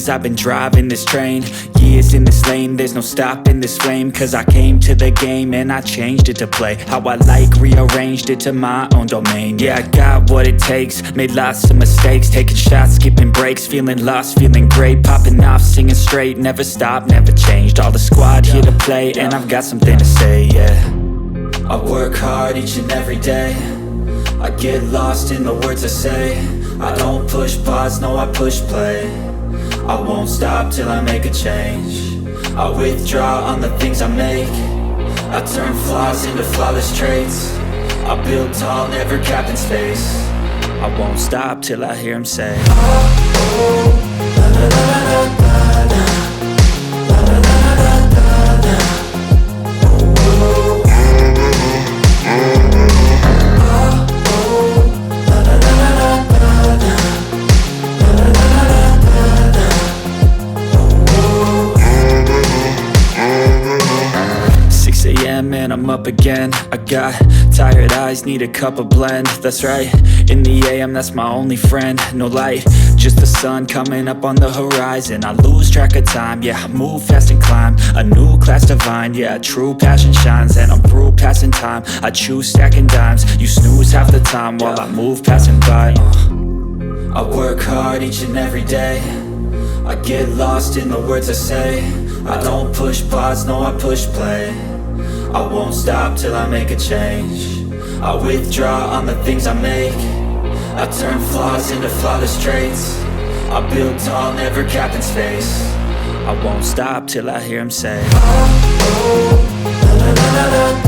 years I've been driving this train. Years in this lane, there's no stopping this flame. Cause I came to the game and I changed it to play how I like, rearranged it to my own domain. Yeah, I got what it takes, made lots of mistakes, taking shots, skipping breaks, feeling lost, feeling great, popping off, singing straight, never stopped, never changed. All the squad here to play, and I've got something to say, yeah. I work hard each and every day, I get lost in the words I say. I don't push pause, no I push play. I won't stop till I make a change. I withdraw on the things I make. I turn flaws into flawless traits. I build tall, never capped in space. I won't stop till I hear him say, oh, oh, la la la la la la. And I'm up again. I got tired eyes, need a cup of blend. That's right, in the AM, that's my only friend. No light, just the sun coming up on the horizon. I lose track of time, yeah, I move fast and climb a new class divine, yeah, true passion shines. And I'm through passing time, I choose stacking dimes. You snooze half the time while I move passing by. I work hard each and every day, I get lost in the words I say. I don't push pause, no I push play. I won't stop till I make a change. I withdraw on the things I make. I turn flaws into flawless traits. I build tall, never capped in space. I won't stop till I hear him say, oh, oh, la la la la la.